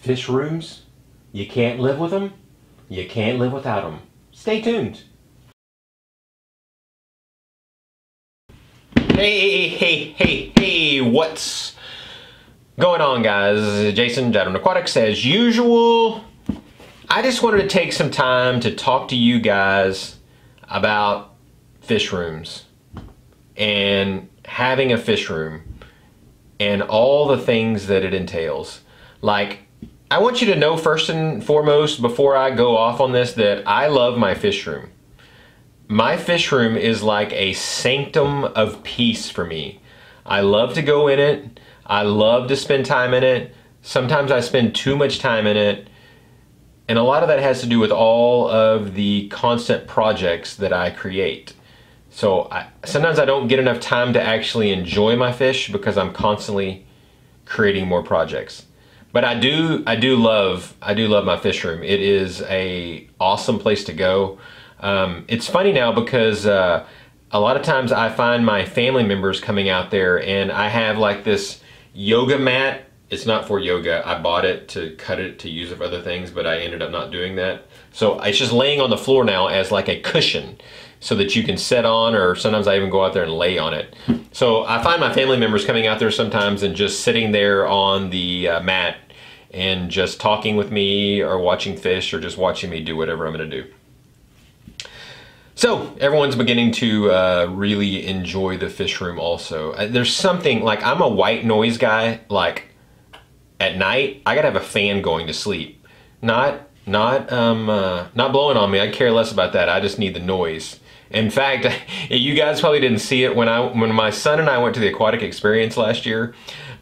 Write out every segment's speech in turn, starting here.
Fish rooms, you can't live with them, you can't live without them. Stay tuned. Hey, what's going on, guys? Jason, Jadren Aquatics, as usual. I just wanted to take some time to talk to you guys about fish rooms and having a fish room and all the things that it entails. Like, I want you to know first and foremost, before I go off on this, that I love my fish room. My fish room is like a sanctum of peace for me. I love to go in it. I love to spend time in it. Sometimes I spend too much time in it. And a lot of that has to do with all of the constant projects that I create. So sometimes I don't get enough time to actually enjoy my fish because I'm constantly creating more projects. But I do love my fish room. It is a awesome place to go. It's funny now because a lot of times I find my family members coming out there and I have like this yoga mat. It's not for yoga. I bought it to cut it to use it for other things, but I ended up not doing that. So it's just laying on the floor now as like a cushion so that you can sit on, or sometimes I even go out there and lay on it. So I find my family members coming out there sometimes and just sitting there on the mat and just talking with me or watching fish or just watching me do whatever I'm gonna do. So everyone's beginning to really enjoy the fish room also. There's something, like, I'm a white noise guy. Like, at night, I gotta have a fan going to sleep. Not blowing on me. I care less about that. I just need the noise. In fact, you guys probably didn't see it when my son and I went to the aquatic experience last year.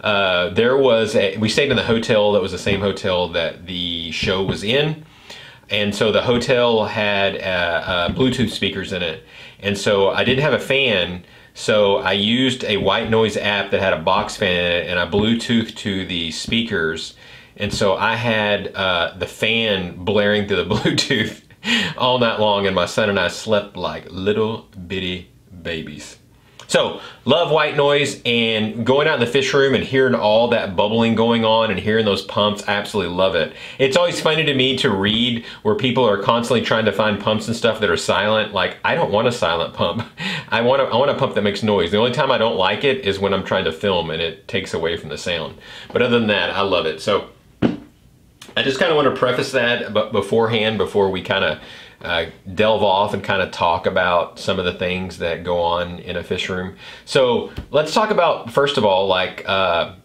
We stayed in the hotel that was the same hotel that the show was in. And so the hotel had Bluetooth speakers in it. And so I didn't have a fan, so I used a white noise app that had a box fan in it, and I Bluetoothed to the speakers. And so I had the fan blaring through the Bluetooth all night long, and my son and I slept like little bitty babies. So, love white noise, and going out in the fish room and hearing all that bubbling going on and hearing those pumps, absolutely love it. It's always funny to me to read where people are constantly trying to find pumps and stuff that are silent. Like, I don't want a silent pump. I want a pump that makes noise. The only time I don't like it is when I'm trying to film and it takes away from the sound. But other than that, I love it. So, I just kind of want to preface that beforehand before we kind of delve off and kind of talk about some of the things that go on in a fish room. So let's talk about, first of all, like the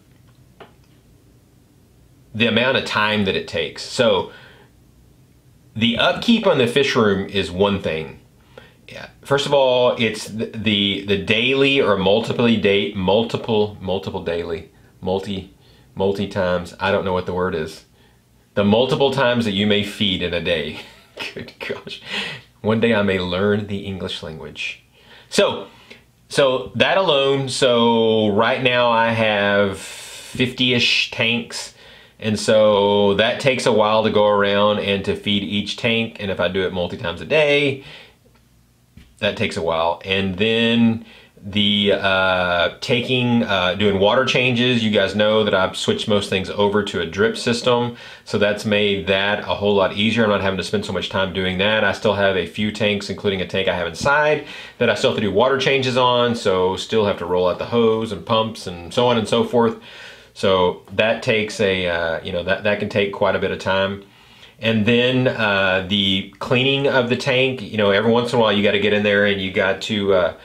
amount of time that it takes. So the upkeep on the fish room is one thing. Yeah. First of all, it's the daily or multi times, I don't know what the word is. The multiple times that you may feed in a day. Good gosh. One day I may learn the English language. So that alone, so right now I have 50-ish tanks, and so that takes a while to go around and to feed each tank, and if I do it multi times a day, that takes a while. And then the doing water changes. You guys know that I've switched most things over to a drip system, so that's made that a whole lot easier. I'm not having to spend so much time doing that. I still have a few tanks, including a tank I have inside, that I still have to do water changes on, so still have to roll out the hose and pumps and so on and so forth. So that takes a that can take quite a bit of time. And then the cleaning of the tank, every once in a while you got to get in there and you got to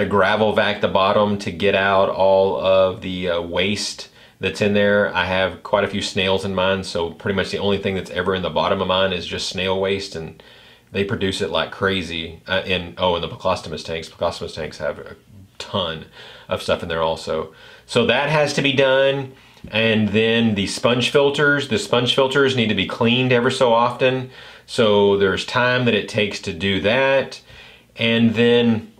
gravel vac the bottom to get out all of the waste that's in there. I have quite a few snails in mine, so pretty much the only thing that's ever in the bottom of mine is just snail waste, and they produce it like crazy. And the Plecostomus tanks. Plecostomus tanks have a ton of stuff in there also. So that has to be done. And then the sponge filters need to be cleaned ever so often. So there's time that it takes to do that. And then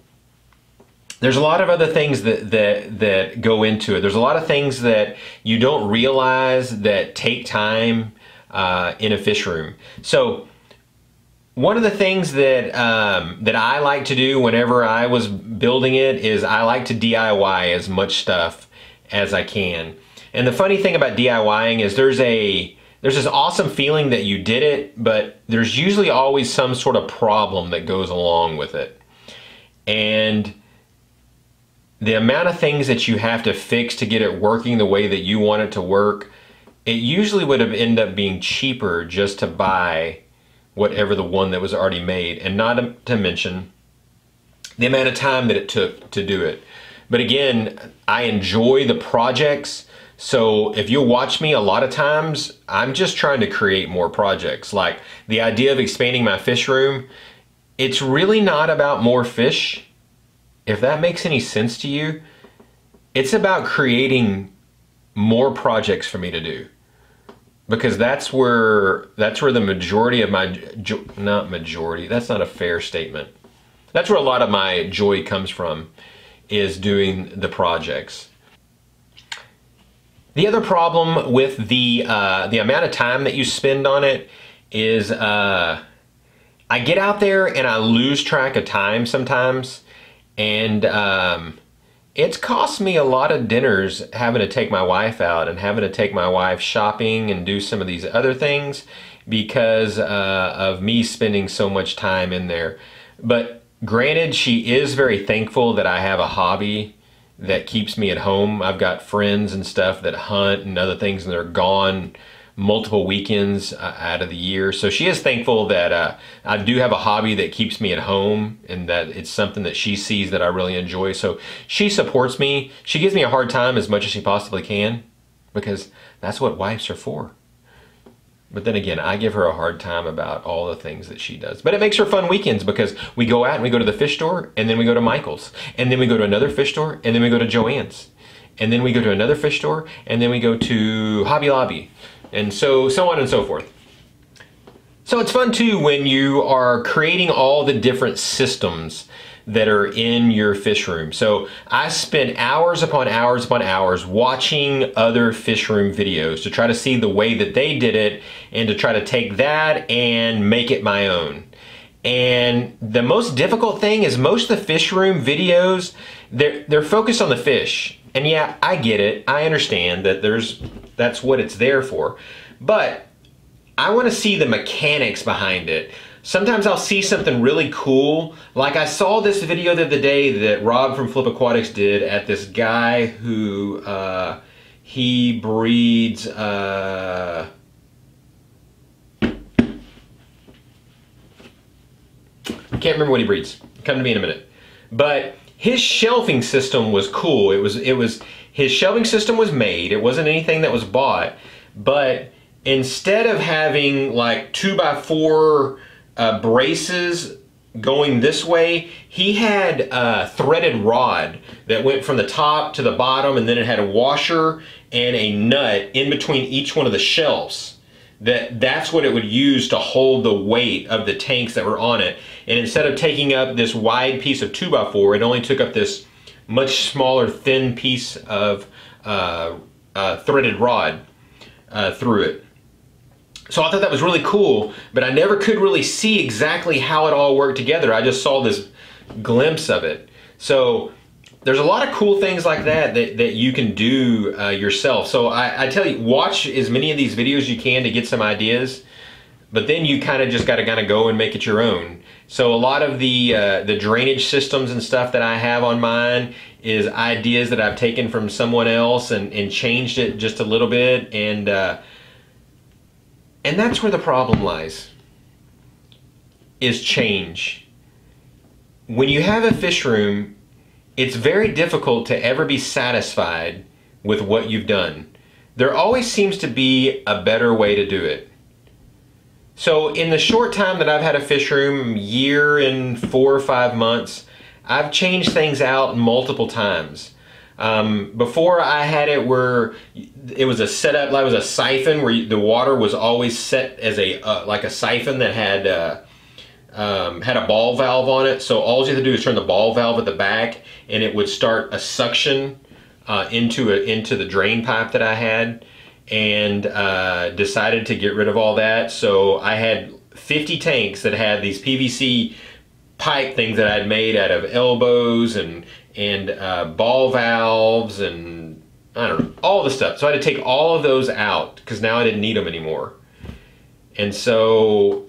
there's a lot of other things that go into it. There's a lot of things that you don't realize that take time in a fish room. So one of the things that I like to do whenever I was building it is I like to DIY as much stuff as I can. And the funny thing about DIYing is there's there's this awesome feeling that you did it, but there's usually always some sort of problem that goes along with it. And the amount of things that you have to fix to get it working the way that you want it to work, it usually would have ended up being cheaper just to buy whatever the one that was already made, and not to mention the amount of time that it took to do it. But again, I enjoy the projects, so if you watch me a lot of times, I'm just trying to create more projects. Like the idea of expanding my fish room, it's really not about more fish. If that makes any sense to you, it's about creating more projects for me to do. Because that's where the majority of my, not majority, that's not a fair statement. That's where a lot of my joy comes from, is doing the projects. The other problem with the amount of time that you spend on it is I get out there and I lose track of time sometimes, and it's cost me a lot of dinners having to take my wife out and having to take my wife shopping and do some of these other things because of me spending so much time in there. But granted, she is very thankful that I have a hobby that keeps me at home. I've got friends and stuff that hunt and other things, and they're gone multiple weekends out of the year. So she is thankful that I do have a hobby that keeps me at home, and that it's something that she sees that I really enjoy. So she supports me. She gives me a hard time as much as she possibly can, because that's what wives are for. But then again, I give her a hard time about all the things that she does. But it makes her fun weekends, because we go out and we go to the fish store, and then we go to Michael's, and then we go to another fish store, and then we go to Joann's, and then we go to another fish store, and then we go to Hobby Lobby, and so on and so forth. So it's fun too when you are creating all the different systems that are in your fish room. So I spent hours upon hours upon hours watching other fish room videos to try to see the way that they did it, and to try to take that and make it my own. And the most difficult thing is most of the fish room videos, they're focused on the fish. And yeah, I get it. I understand that that's what it's there for. But I want to see the mechanics behind it. Sometimes I'll see something really cool. Like I saw this video the other day that Rob from Flip Aquatics did at this guy who he breeds I can't remember what he breeds. Come to me in a minute. But his shelving system was cool. It was his shelving system was made. It wasn't anything that was bought. But instead of having like 2x4 braces going this way, he had a threaded rod that went from the top to the bottom, and then it had a washer and a nut in between each one of the shelves. That's what it would use to hold the weight of the tanks that were on it. And instead of taking up this wide piece of 2x4, it only took up this much smaller thin piece of threaded rod through it. So I thought that was really cool, but I never could really see exactly how it all worked together. I just saw this glimpse of it. So there's a lot of cool things like that you can do yourself. So I tell you, watch as many of these videos you can to get some ideas, but then you kind of just got to go and make it your own. So a lot of the drainage systems and stuff that I have on mine is ideas that I've taken from someone else and changed it just a little bit, and that's where the problem lies, is change. When you have a fish room, it's very difficult to ever be satisfied with what you've done. There always seems to be a better way to do it. So in the short time that I've had a fish room, year and 4 or 5 months, I've changed things out multiple times. Before I had it where it was a setup, like it was a siphon where the water was always set as like a siphon that had a ball valve on it. So all you had to do is turn the ball valve at the back, and it would start a suction into the drain pipe that I had, and decided to get rid of all that. So I had 50 tanks that had these PVC pipe things that I'd made out of elbows and ball valves and I don't know, all the stuff. So I had to take all of those out because now I didn't need them anymore. And so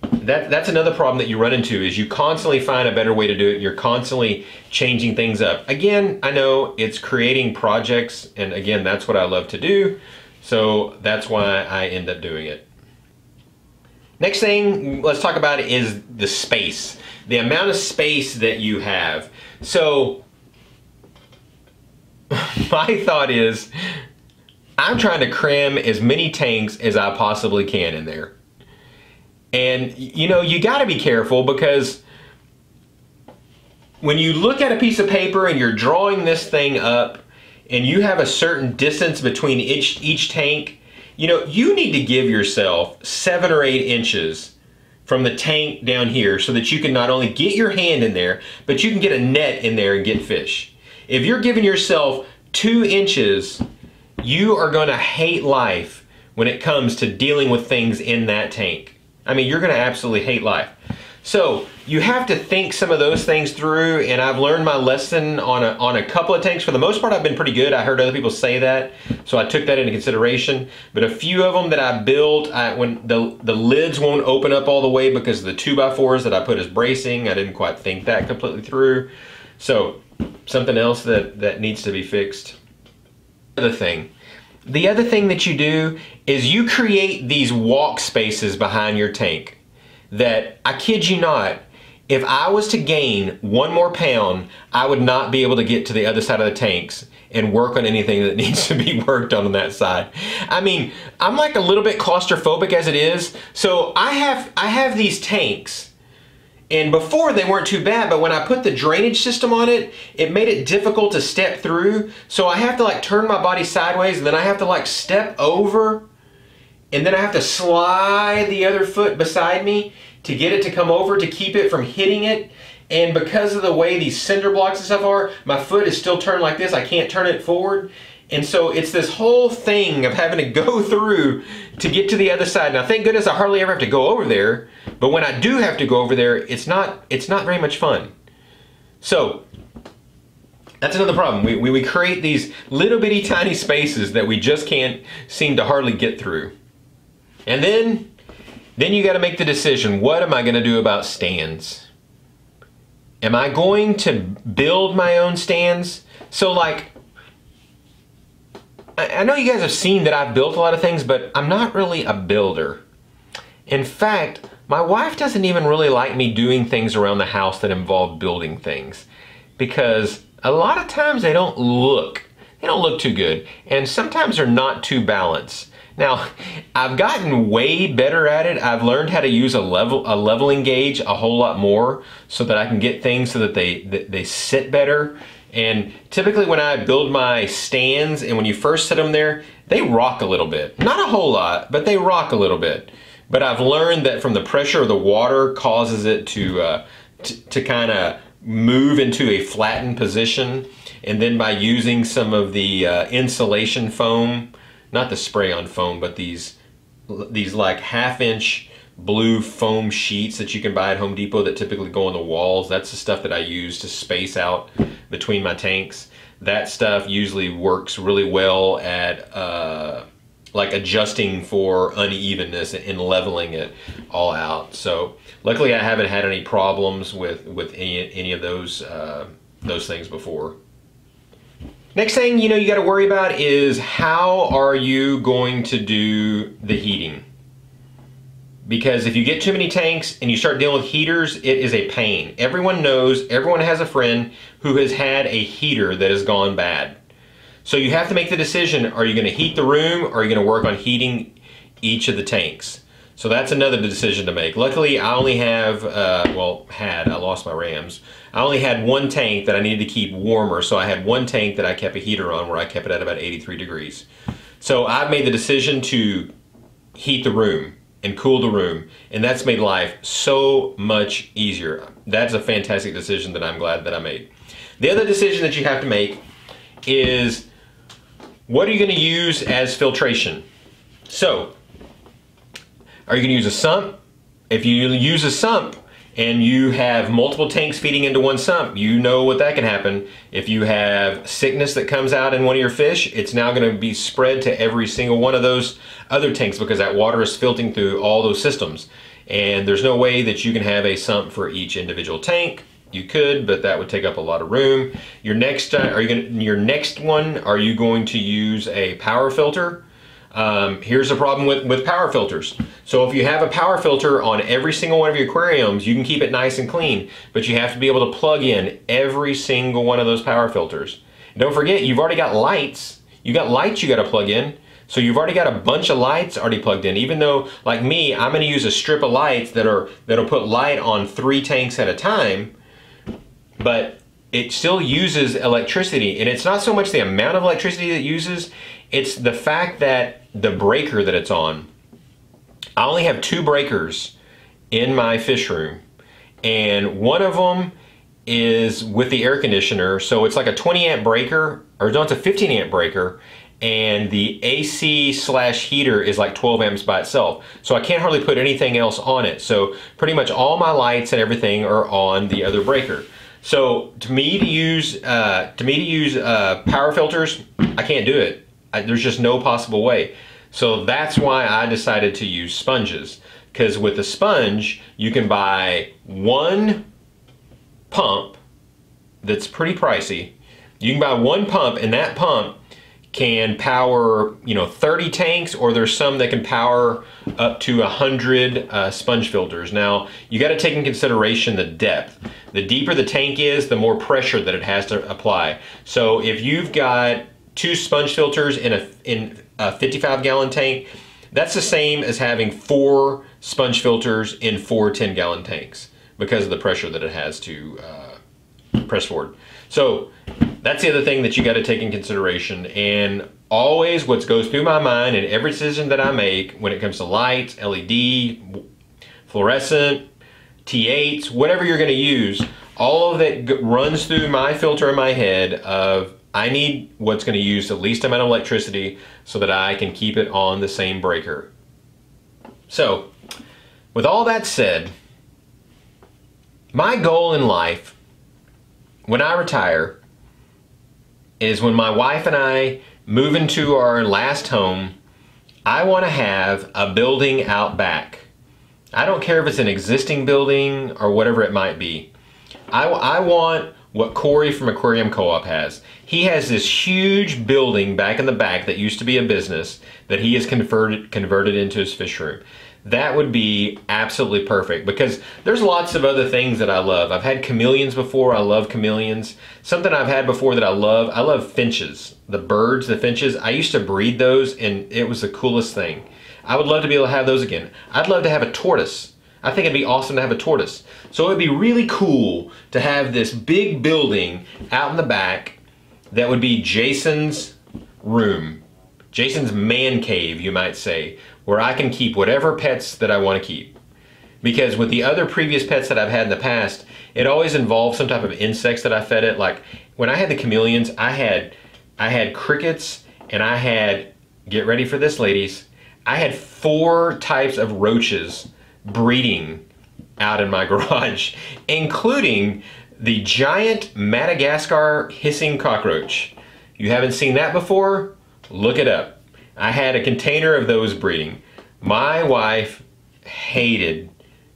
that's another problem that you run into, is you constantly find a better way to do it. You're constantly changing things up. Again, I know it's creating projects, and again, that's what I love to do. So that's why I end up doing it. Next thing let's talk about is the space, the amount of space that you have. So my thought is, I'm trying to cram as many tanks as I possibly can in there. And you know, you got to be careful, because when you look at a piece of paper and you're drawing this thing up and you have a certain distance between each tank, you know, you need to give yourself 7 or 8 inches from the tank down here so that you can not only get your hand in there, but you can get a net in there and get fish. If you're giving yourself 2 inches, you are going to hate life when it comes to dealing with things in that tank. I mean, you're going to absolutely hate life. So you have to think some of those things through, and I've learned my lesson on a couple of tanks. For the most part, I've been pretty good. I heard other people say that, so I took that into consideration. But a few of them that I built, when the lids won't open up all the way because of the 2x4s that I put as bracing, I didn't quite think that completely through. So something else that needs to be fixed. The other thing that you do is you create these walk spaces behind your tank that, I kid you not, if I was to gain 1 more pound, I would not be able to get to the other side of the tanks and work on anything that needs to be worked on that side. I mean, I'm like a little bit claustrophobic as it is. So I have these tanks, and before they weren't too bad, but when I put the drainage system on it, it made it difficult to step through. So I have to like turn my body sideways, and then I have to like step over, and then I have to slide the other foot beside me to get it to come over to keep it from hitting it. And because of the way these cinder blocks and stuff are, my foot is still turned like this. I can't turn it forward. And so it's this whole thing of having to go through to get to the other side. Now, thank goodness I hardly ever have to go over there. But when I do have to go over there, it's not very much fun. So that's another problem. We create these little bitty tiny spaces that we just can't seem to hardly get through. And then you got to make the decision, what am I going to do about stands? Am I going to build my own stands? So like, I know you guys have seen that I've built a lot of things, but I'm not really a builder. In fact, my wife doesn't even really like me doing things around the house that involve building things, because a lot of times they don't look too good, and sometimes they're not too balanced. Now, I've gotten way better at it. I've learned how to use a leveling gauge a whole lot more so that I can get things so that they sit better. And typically when I build my stands, and when you first set them there, they rock a little bit. Not a whole lot, but they rock a little bit. But I've learned that from the pressure of the water causes it to kind of move into a flattened position. And then by using some of the insulation foam, not the spray-on foam, but these like 1/2-inch blue foam sheets that you can buy at Home Depot that typically go on the walls. That's the stuff that I use to space out between my tanks. That stuff usually works really well at like adjusting for unevenness and leveling it all out. So luckily I haven't had any problems with any of those things before. Next thing you got to worry about is, how are you going to do the heating? Because if you get too many tanks and you start dealing with heaters, it is a pain. Everyone knows, everyone has a friend who has had a heater that has gone bad. So you have to make the decision, are you going to heat the room, or are you going to work on heating each of the tanks? So that's another decision to make. Luckily, I only have, I lost my RAMs. I only had 1 tank that I needed to keep warmer, so I had 1 tank that I kept a heater on where I kept it at about 83 degrees. So I've made the decision to heat the room and cool the room, and that's made life so much easier. That's a fantastic decision that I'm glad that I made. The other decision that you have to make is, what are you going to use as filtration? So, are you going to use a sump? If you use a sump and you have multiple tanks feeding into one sump, you know what that can happen. If you have sickness that comes out in one of your fish, it's now going to be spread to every single one of those other tanks because that water is filtering through all those systems. And there's no way that you can have a sump for each individual tank. You could, but that would take up a lot of room. Your next, your next one, are you going to use a power filter? Here's the problem with power filters. So if you have a power filter on every single one of your aquariums, you can keep it nice and clean, but you have to be able to plug in every single one of those power filters. And don't forget, you've already got lights. You got lights you got to plug in. So you've already got a bunch of lights already plugged in. Even though, like me, I'm going to use a strip of lights that'll put light on 3 tanks at a time, but it still uses electricity. And it's not so much the amount of electricity that it uses, it's the fact that the breaker that it's on. I only have 2 breakers in my fish room, and one of them is with the air conditioner, so it's like a 20 amp breaker, or no, it's a 15 amp breaker, and the AC/heater is like 12 amps by itself. So I can't hardly put anything else on it. So pretty much all my lights and everything are on the other breaker. So to me to use power filters, I can't do it. There's just no possible way. So that's why I decided to use sponges. Because with a sponge, you can buy one pump that's pretty pricey. You can buy one pump, and that pump can power, 30 tanks, or there's some that can power up to 100 sponge filters. Now, you got to take in consideration the depth. The deeper the tank is, the more pressure that it has to apply. So if you've got 2 sponge filters in a 55-gallon tank, that's the same as having 4 sponge filters in 4 10-gallon tanks because of the pressure that it has to press forward. So that's the other thing that you got to take in consideration. And always what goes through my mind in every decision that I make when it comes to lights, LED, fluorescent, T8s, whatever you're going to use, all of that runs through my filter in my head of I need what's going to use the least amount of electricity so that I can keep it on the same breaker. So with all that said, my goal in life when I retire is when my wife and I move into our last home, I want to have a building out back. I don't care if it's an existing building or whatever it might be. I want what Corey from Aquarium Co-op has. He has this huge building back in the back that used to be a business that he has converted into his fish room. That would be absolutely perfect because there's lots of other things that I love. I've had chameleons before. I love chameleons. Something I've had before that I love finches. The birds, the finches. I used to breed those and it was the coolest thing. I would love to be able to have those again. I'd love to have a tortoise. I think it'd be awesome to have a tortoise. So it'd be really cool to have this big building out in the back that would be Jason's room. Jason's man cave, you might say, where I can keep whatever pets that I want to keep. Because with the other previous pets that I've had in the past, it always involved some type of insects that I fed it. Like when I had the chameleons, I had crickets, and I had, get ready for this ladies, I had 4 types of roaches breeding out in my garage, including the giant Madagascar hissing cockroach. You haven't seen that before? Look it up. I had a container of those breeding. My wife hated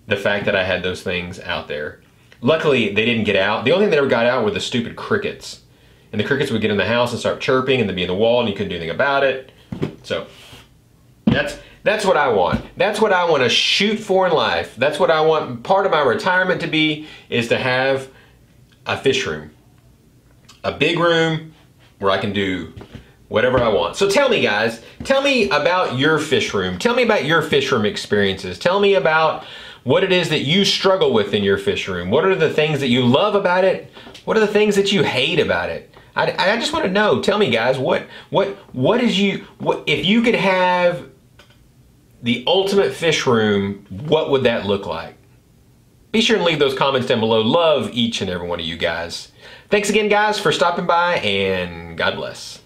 the fact that I had those things out there. Luckily, they didn't get out. The only thing that ever got out were the stupid crickets. And the crickets would get in the house and start chirping and they'd be in the wall and you couldn't do anything about it. So, that's what I want. That's what I want to shoot for in life. That's what I want part of my retirement to be, is to have a fish room. A big room where I can do whatever I want. So tell me guys, tell me about your fish room. Tell me about your fish room experiences. Tell me about what it is that you struggle with in your fish room. What are the things that you love about it? What are the things that you hate about it? I just want to know. Tell me guys, what if you could have the ultimate fish room, what would that look like? Be sure and leave those comments down below. Love each and every one of you guys. Thanks again guys for stopping by, and God bless.